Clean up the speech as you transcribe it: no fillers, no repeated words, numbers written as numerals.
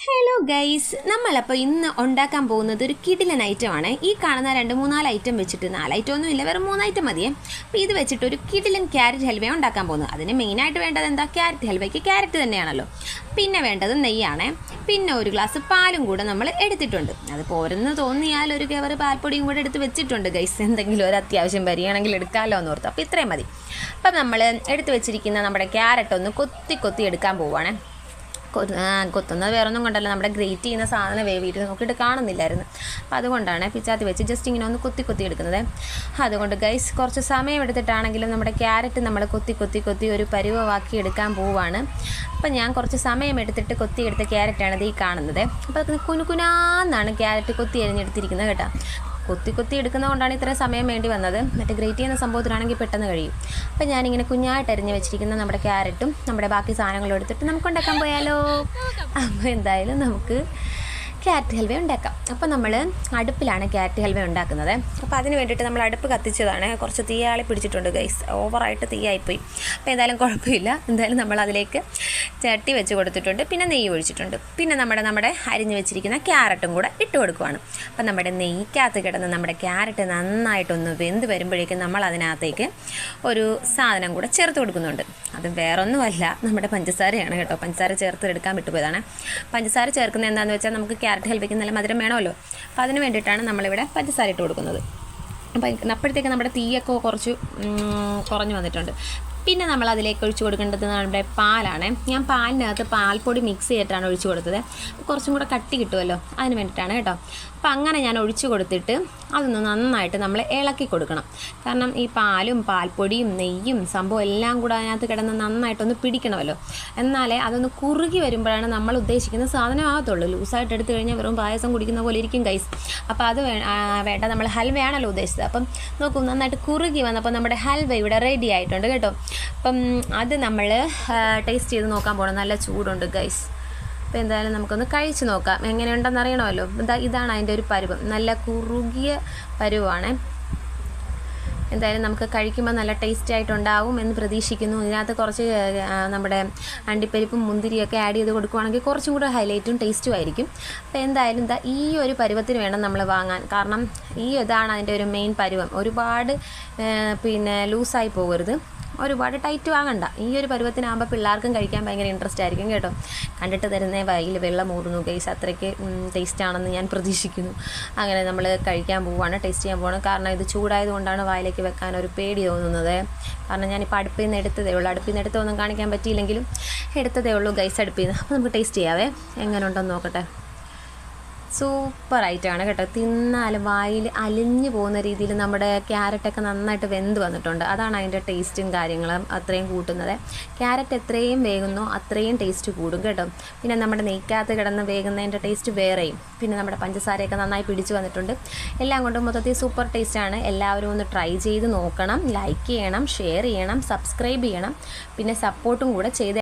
Hello guys, നമ്മളപ്പോൾ ഇന്ന് ഉണ്ടാക്കാൻ പോകുന്നത് ഒരു കിടിലൻ ഐറ്റമാണ്. ഈ കാണുന്ന 2-3 ഐറ്റം വെച്ചിട്ട് 4 ഐറ്റം ഒന്നും ഇല്ല, വെറും 3 ഐറ്റം മതിയേ. അപ്പോൾ ഇത് വെച്ചിട്ട് ഒരു കിടിലൻ ക്യാരറ്റ് ഹൽവ ഉണ്ടാക്കാൻ പോകുന്നത്. അതിന് മെയിനായിട്ട് വേണ്ടത് എന്താ? ക്യാരറ്റ് ഹൽവയ്ക്ക് ക്യാരറ്റ് തന്നെയാണല്ലോ. പിന്നെ വേണ്ടത് നെയ്യാണ്. പിന്നെ ഒരു ഗ്ലാസ് പാലും കൂടെ നമ്മൾ എടുത്തിട്ടുണ്ട്. അത് പോരെന്ന് തോന്നിയാൽ ഒരു കവർ പാൽപ്പൊടിയും കൂടെ എടുത്ത് വെച്ചിട്ടുണ്ട് ഗൈസ്. എന്തെങ്കിലും ഒരു അത്യാവശ്യം വരികയാണെങ്കിൽ എടുക്കാമല്ലോ എന്ന് ഓർത്ത്. അപ്പോൾ ഇത്രയും മതി. അപ്പം നമ്മൾ എടുത്ത് വെച്ചിരിക്കുന്ന നമ്മുടെ ക്യാരറ്റ് ഒന്ന് കൊത്തി എടുക്കാൻ പോവുകയാണ്. കൊത്തുന്നത് വേറൊന്നും കൊണ്ടല്ല, നമ്മുടെ ഗ്രേറ്റ് ചെയ്യുന്ന സാധനം വേവിയിട്ട് നോക്കിയിട്ട് കാണുന്നില്ലായിരുന്നു. അപ്പോൾ അതുകൊണ്ടാണ് പിച്ചാത്തി വെച്ച് ജസ്റ്റ് ഇങ്ങനെ ഒന്ന് കൊത്തി എടുക്കുന്നത്. അതുകൊണ്ട് ഗൈസ് കുറച്ച് സമയം എടുത്തിട്ടാണെങ്കിലും നമ്മുടെ ക്യാരറ്റ് നമ്മൾ കൊത്തി ഒരു പരുവമാക്കി എടുക്കാൻ പോവുകയാണ്. അപ്പോൾ ഞാൻ കുറച്ച് സമയം എടുത്തിട്ട് കൊത്തിയെടുത്ത ക്യാരറ്റാണ് ഇത് ഈ കാണുന്നത്. അപ്പോൾ അത് കുനുകുനാന്നാണ് ക്യാരറ്റ് കൊത്തി അരിഞ്ഞെടുത്തിരിക്കുന്നത് കേട്ടോ. കൊത്തി എടുക്കുന്നത് കൊണ്ടാണ് ഇത്രയും സമയം വേണ്ടി വന്നത്. മറ്റേ ഗ്രേറ്റ് ചെയ്യുന്ന സംഭവത്തിലാണെങ്കിൽ പെട്ടെന്ന് കഴിയും. അപ്പം ഞാനിങ്ങനെ കുഞ്ഞായിട്ട് അരിഞ്ഞ് വെച്ചിരിക്കുന്ന നമ്മുടെ ക്യാരറ്റും നമ്മുടെ ബാക്കി സാധനങ്ങളും എടുത്തിട്ട് നമുക്ക് ഉണ്ടാക്കാൻ പോയാലോ? അപ്പോൾ എന്തായാലും നമുക്ക് ക്യാരറ്റ് ഹൽവ ഉണ്ടാക്കാം. അപ്പോൾ നമ്മൾ അടുപ്പിലാണ് ക്യാരറ്റ് ഹൽവ ഉണ്ടാക്കുന്നത്. അപ്പോൾ അതിന് വേണ്ടിയിട്ട് നമ്മൾ അടുപ്പ് കത്തിച്ചതാണ്. കുറച്ച് തീയാളി പിടിച്ചിട്ടുണ്ട് ഗൈസ്, ഓവറായിട്ട് തീയായിപ്പോയി. അപ്പോൾ എന്തായാലും കുഴപ്പമില്ല. എന്തായാലും നമ്മൾ അതിലേക്ക് ചട്ടി വെച്ച് കൊടുത്തിട്ടുണ്ട്. പിന്നെ നെയ്യ് ഒഴിച്ചിട്ടുണ്ട്. പിന്നെ നമ്മുടെ അരിഞ്ഞ് വെച്ചിരിക്കുന്ന ക്യാരറ്റും കൂടെ ഇട്ട് കൊടുക്കുവാണ്. അപ്പോൾ നമ്മുടെ നെയ്ക്കകത്ത് കിടന്ന് നമ്മുടെ ക്യാരറ്റ് നന്നായിട്ടൊന്ന് വെന്ത് വരുമ്പോഴേക്കും നമ്മൾ അതിനകത്തേക്ക് ഒരു സാധനം കൂടെ ചേർത്ത് കൊടുക്കുന്നുണ്ട്. അത് വേറൊന്നുമല്ല, നമ്മുടെ പഞ്ചസാരയാണ് കേട്ടോ. പഞ്ചസാര ചേർത്ത് എടുക്കാൻ വിട്ടുപോയതാണ്. പഞ്ചസാര ചേർക്കുന്നത് എന്താണെന്ന് വെച്ചാൽ നമുക്ക് ക്യാരറ്റ് ഹൽവയ്ക്ക് നല്ല മധുരം വേണമല്ലോ. അപ്പോൾ അതിന് വേണ്ടിയിട്ടാണ് നമ്മളിവിടെ പഞ്ചസാര ഇട്ട് കൊടുക്കുന്നത്. അപ്പം അപ്പോഴത്തേക്ക് നമ്മുടെ തീയൊക്കെ കുറച്ച് കുറഞ്ഞു വന്നിട്ടുണ്ട്. പിന്നെ നമ്മൾ അതിലേക്ക് ഒഴിച്ച് കൊടുക്കേണ്ടത് നമ്മുടെ പാലാണ്. ഞാൻ പാലിനകത്ത് പാൽപ്പൊടി മിക്സ് ചെയ്തിട്ടാണ് ഒഴിച്ച് കൊടുത്തത്. കുറച്ചും കൂടെ കട്ടി കിട്ടുമല്ലോ, അതിന് വേണ്ടിയിട്ടാണ് കേട്ടോ. അപ്പോൾ അങ്ങനെ ഞാൻ ഒഴിച്ച് കൊടുത്തിട്ട് അതൊന്ന് നന്നായിട്ട് നമ്മൾ ഇളക്കി കൊടുക്കണം. കാരണം ഈ പാലും പാൽപ്പൊടിയും നെയ്യും സംഭവം എല്ലാം കൂടെ അതിനകത്ത് കിടന്ന് നന്നായിട്ടൊന്ന് പിടിക്കണമല്ലോ. എന്നാലേ അതൊന്ന് കുറുകി വരുമ്പോഴാണ് നമ്മൾ ഉദ്ദേശിക്കുന്ന സാധനം ആകത്തുള്ളൂ. ലൂസായിട്ട് എടുത്തു കഴിഞ്ഞാൽ വെറും പായസം കുടിക്കുന്ന പോലെ ഇരിക്കും ഗൈസ്. അപ്പോൾ അത് വേണ്ട, നമ്മൾ ഹൽവയാണല്ലോ ഉദ്ദേശിച്ചത്. അപ്പം നോക്കൂ, നന്നായിട്ട് കുറുകി വന്നപ്പോൾ നമ്മുടെ ഹൽവ ഇവിടെ റെഡി ആയിട്ടുണ്ട് കേട്ടോ. അപ്പം അത് നമ്മൾ ടേസ്റ്റ് ചെയ്ത് നോക്കാൻ പോകണം. നല്ല ചൂടുണ്ട് ഗൈസ്. അപ്പോൾ എന്തായാലും നമുക്കൊന്ന് കഴിച്ച് നോക്കാം, എങ്ങനെയുണ്ടെന്ന് അറിയണമല്ലോ. ഇതാണ് അതിൻ്റെ ഒരു പരുവം, നല്ല കുറുകിയ പരുവമാണ്. എന്തായാലും നമുക്ക് കഴിക്കുമ്പോൾ നല്ല ടേസ്റ്റ് ആയിട്ടുണ്ടാവും എന്ന് പ്രതീക്ഷിക്കുന്നു. ഇതിനകത്ത് കുറച്ച് നമ്മുടെ അണ്ടിപ്പരിപ്പും മുന്തിരിയൊക്കെ ആഡ് ചെയ്ത് കൊടുക്കുകയാണെങ്കിൽ കുറച്ചും കൂടെ ഹൈലൈറ്റും ടേസ്റ്റും ആയിരിക്കും. അപ്പോൾ എന്തായാലും ഈ ഒരു പരുവത്തിന് വേണം നമ്മൾ വാങ്ങാൻ. കാരണം ഇതാണ് അതിൻ്റെ ഒരു മെയിൻ പരുവം. ഒരുപാട് ലൂസായി പോകരുത്, ഒരുപാട് ടൈറ്റ് വാങ്ങണ്ട. ഈ ഒരു പരുവത്തിനാകുമ്പോൾ പിള്ളേർക്കും കഴിക്കാൻ ഭയങ്കര ഇൻട്രസ്റ്റ് ആയിരിക്കും കേട്ടോ. കണ്ടിട്ട് തരുന്ന വയലിൽ വെള്ളം ഊറുന്നു ഗൈസ്, അത്രയ്ക്ക് ടേസ്റ്റാണെന്ന് ഞാൻ പ്രതീക്ഷിക്കുന്നു. അങ്ങനെ നമ്മൾ കഴിക്കാൻ പോവുകയാണ്, ടേസ്റ്റ് ചെയ്യാൻ പോവാണ്. കാരണം ഇത് ചൂടായതുകൊണ്ടാണ് വായിലേക്ക് വെക്കാൻ ഒരു പേടി തോന്നുന്നത്. കാരണം ഞാനിപ്പോൾ അടുപ്പിൽ നിന്ന് എടുത്തതേ ഉള്ളൂ. അടുപ്പിൽ നിന്ന് എടുത്തൊന്നും കാണിക്കാൻ പറ്റിയില്ലെങ്കിലും എടുത്തതേ ഉള്ളൂ ഗൈസ് അടുപ്പിൽ നിന്ന്. അപ്പോൾ നമുക്ക് ടേസ്റ്റ് ചെയ്യാവേ, എങ്ങനെ ഉണ്ടെന്ന് നോക്കട്ടെ. സൂപ്പറായിട്ടാണ് കേട്ടോ. തിന്നാലും വായിൽ അലിഞ്ഞു പോകുന്ന രീതിയിൽ നമ്മുടെ ക്യാരറ്റൊക്കെ നന്നായിട്ട് വെന്ത് വന്നിട്ടുണ്ട്. അതാണ് അതിൻ്റെ ടേസ്റ്റും കാര്യങ്ങളും അത്രയും കൂട്ടുന്നത്. ക്യാരറ്റ് എത്രയും വേകുന്നോ അത്രയും ടേസ്റ്റ് കൂടും കേട്ടോ. പിന്നെ നമ്മുടെ നെയ്ക്കകത്ത് കിടന്ന് വേകുന്നതിൻ്റെ ടേസ്റ്റ് വേറെയും. പിന്നെ നമ്മുടെ പഞ്ചസാരയൊക്കെ നന്നായി പിടിച്ചു വന്നിട്ടുണ്ട്. എല്ലാം കൊണ്ടും മൊത്തത്തിൽ സൂപ്പർ ടേസ്റ്റാണ്. എല്ലാവരും ഒന്ന് ട്രൈ ചെയ്ത് നോക്കണം. ലൈക്ക് ചെയ്യണം, ഷെയർ ചെയ്യണം, സബ്സ്ക്രൈബ് ചെയ്യണം. പിന്നെ സപ്പോർട്ടും കൂടെ ചെയ്ത്